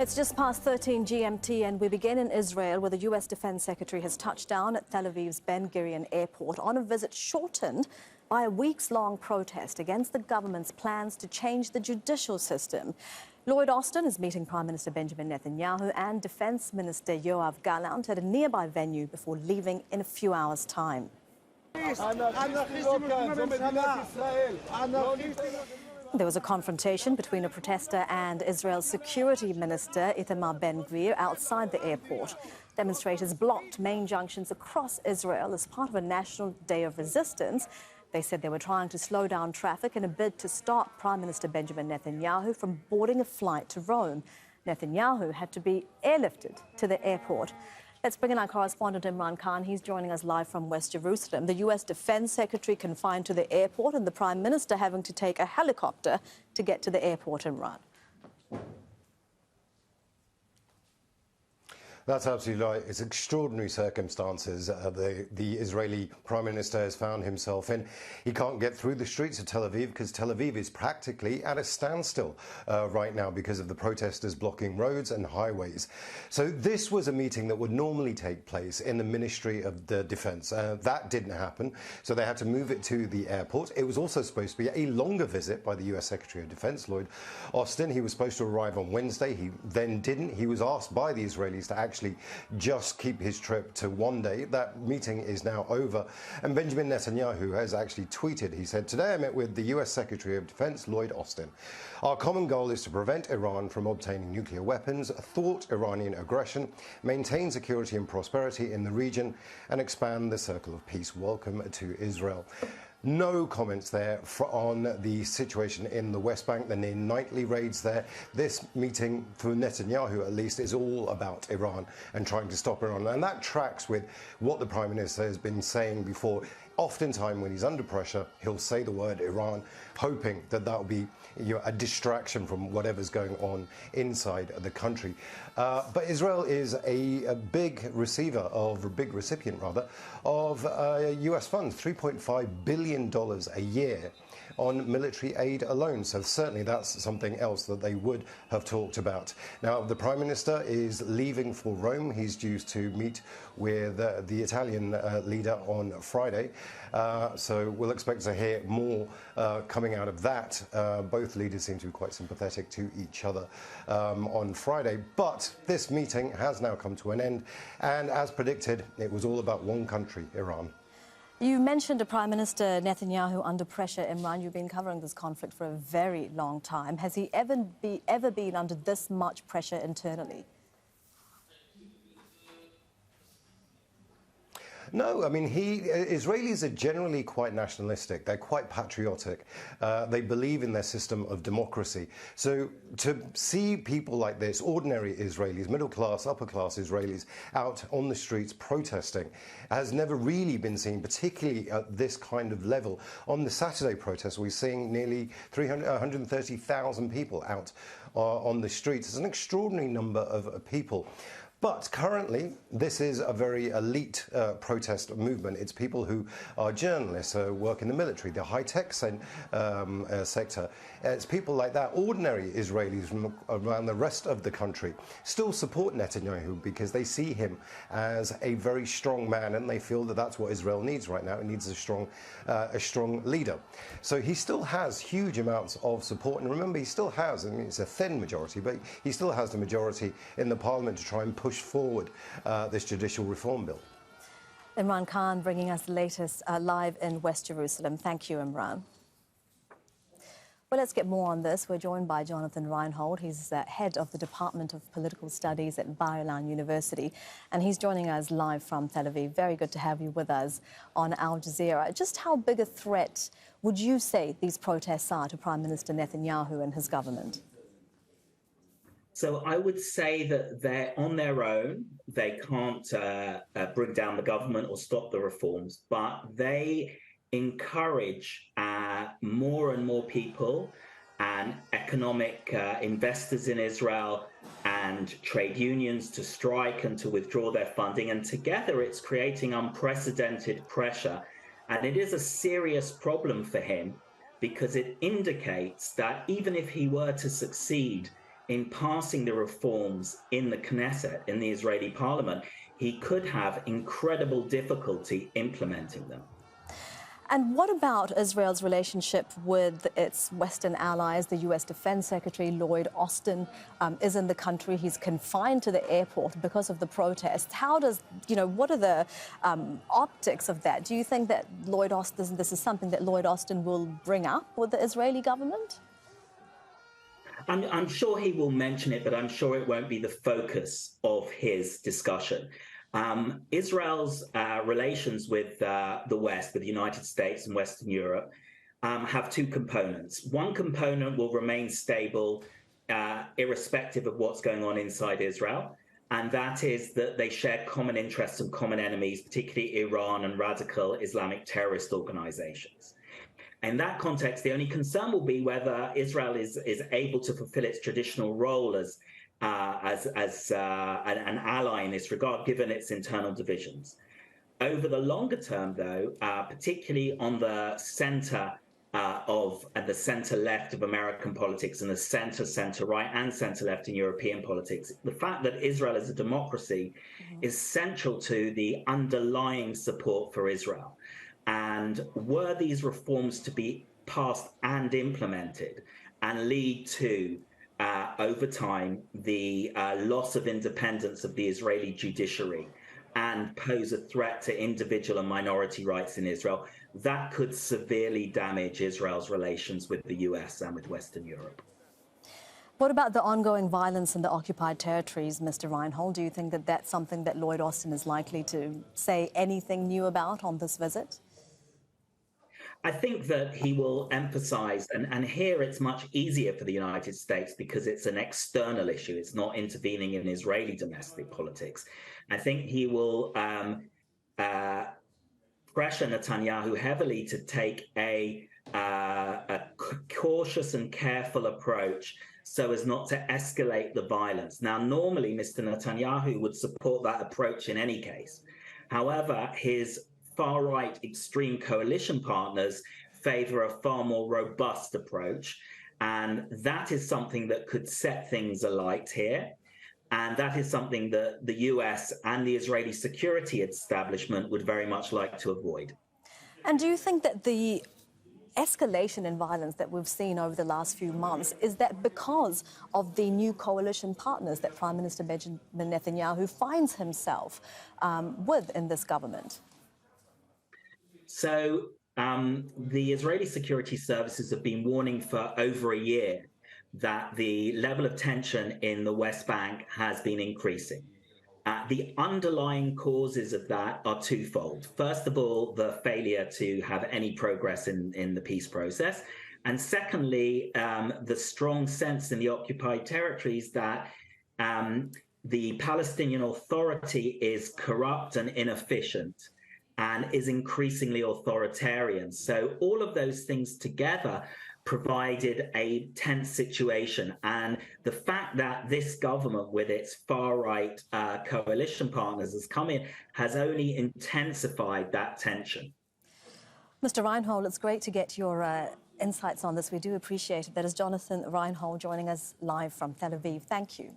It's just past 13 GMT and we begin in Israel, where the U.S. Defense Secretary has touched down at Tel Aviv's Ben Gurion Airport on a visit shortened by a weeks-long protest against the government's plans to change the judicial system. Lloyd Austin is meeting Prime Minister Benjamin Netanyahu and Defense Minister Yoav Gallant at a nearby venue before leaving in a few hours' time. There was a confrontation between a protester and Israel's Security Minister Itamar Ben Gvir outside the airport. Demonstrators blocked main junctions across Israel as part of a national day of resistance. They said they were trying to slow down traffic in a bid to stop Prime Minister Benjamin Netanyahu from boarding a flight to Rome. Netanyahu had to be airlifted to the airport. Let's bring in our correspondent Imran Khan. He's joining us live from West Jerusalem. The U.S. Defense Secretary confined to the airport and the Prime Minister having to take a helicopter to get to the airport, Imran. That's absolutely right. It's extraordinary circumstances the Israeli Prime Minister has found himself in. He can't get through the streets of Tel Aviv because Tel Aviv is practically at a standstill right now because of the protesters blocking roads and highways. So this was a meeting that would normally take place in the Ministry of the Defense. That didn't happen, so they had to move it to the airport. It was also supposed to be a longer visit by the US Secretary of Defense, Lloyd Austin. He was supposed to arrive on Wednesday. He then didn't. He was asked by the Israelis to actually just keep his trip to one day. That meeting is now over, and Benjamin Netanyahu has actually tweeted. He said, "Today I met with the US Secretary of Defense, Lloyd Austin. Our common goal is to prevent Iran from obtaining nuclear weapons, thwart Iranian aggression, maintain security and prosperity in the region, and expand the circle of peace. Welcome to Israel." No comments there on the situation in the West Bank, the near nightly raids there. This meeting, for Netanyahu at least, is all about Iran and trying to stop Iran. And that tracks with what the Prime Minister has been saying before. Oftentimes, when he's under pressure, he'll say the word Iran, hoping that that'll be a distraction from whatever's going on inside the country. But Israel is a big recipient of US funds, $3.5 billion a year on military aid alone. So certainly that's something else that they would have talked about. Now, the Prime Minister is leaving for Rome. He's due to meet with the Italian leader on Friday. So we'll expect to hear more coming out of that. Both leaders seem to be quite sympathetic to each other on Friday. But this meeting has now come to an end. And as predicted, it was all about one country, Iran. You mentioned Prime Minister Netanyahu under pressure, Imran. You've been covering this conflict for a very long time. Has he ever been under this much pressure internally? No, I mean, Israelis are generally quite nationalistic. They're quite patriotic. They believe in their system of democracy. So to see people like this, ordinary Israelis, middle class, upper class Israelis, out on the streets protesting, has never really been seen, particularly at this kind of level. On the Saturday protest, we're seeing nearly 130,000 people out on the streets. It's an extraordinary number of people. But currently, this is a very elite protest movement. It's people who are journalists, work in the military, the high-tech sector. It's people like that, ordinary Israelis from around the rest of the country, still support Netanyahu because they see him as a very strong man, and they feel that that's what Israel needs right now. It needs a strong leader. So he still has huge amounts of support. And remember, he still has, I mean, it's a thin majority, but he still has the majority in the parliament to try and push forward this judicial reform bill. Imran Khan bringing us the latest live in West Jerusalem. Thank you, Imran. Well, let's get more on this. We're joined by Jonthan Rynhold. He's head of the Department of Political Studies at Bar-Ilan University, and he's joining us live from Tel Aviv. Very good to have you with us on Al Jazeera. Just how big a threat would you say these protests are to Prime Minister Netanyahu and his government? So I would say that they're on their own. They can't bring down the government or stop the reforms, but they encourage more and more people and economic investors in Israel and trade unions to strike and to withdraw their funding. And together it's creating unprecedented pressure. And it is a serious problem for him because it indicates that even if he were to succeed in passing the reforms in the Knesset, in the Israeli parliament, he could have incredible difficulty implementing them. And what about Israel's relationship with its Western allies? The U.S. Defense Secretary Lloyd Austin is in the country. He's confined to the airport because of the protests. How does, what are the optics of that? Do you think that this is something that Lloyd Austin will bring up with the Israeli government? I'm sure he will mention it, but I'm sure it won't be the focus of his discussion. Israel's relations with the West, with the United States and Western Europe, have two components. One component will remain stable, irrespective of what's going on inside Israel, and that is that they share common interests and common enemies, particularly Iran and radical Islamic terrorist organizations. In that context, the only concern will be whether Israel is able to fulfill its traditional role as an ally in this regard, given its internal divisions. Over the longer term, though, particularly on the center the center-left of American politics and the center-right and center-left in European politics, the fact that Israel is a democracy is central to the underlying support for Israel. And were these reforms to be passed and implemented and lead to, over time, the loss of independence of the Israeli judiciary and pose a threat to individual and minority rights in Israel, that could severely damage Israel's relations with the US and with Western Europe. What about the ongoing violence in the occupied territories, Mr. Rynhold? Do you think that that's something that Lloyd Austin is likely to say anything new about on this visit? I think that he will emphasize, and here it's much easier for the United States because it's an external issue. It's not intervening in Israeli domestic politics. I think he will pressure Netanyahu heavily to take a cautious and careful approach so as not to escalate the violence. Now, normally, Mr. Netanyahu would support that approach in any case. However, his far-right extreme coalition partners favor a far more robust approach. And that is something that could set things alight here. And that is something that the US and the Israeli security establishment would very much like to avoid. And do you think that the escalation in violence that we've seen over the last few months, is that because of the new coalition partners that Prime Minister Benjamin Netanyahu finds himself with in this government? So the Israeli security services have been warning for over a year that the level of tension in the West Bank has been increasing. The underlying causes of that are twofold. First of all, the failure to have any progress in the peace process. And secondly, the strong sense in the occupied territories that the Palestinian Authority is corrupt and inefficient and is increasingly authoritarian. So all of those things together provided a tense situation. And the fact that this government, with its far-right coalition partners, has come in, has only intensified that tension. Mr. Rynhold, it's great to get your insights on this. We do appreciate it. That is Jonthan Rynhold joining us live from Tel Aviv. Thank you.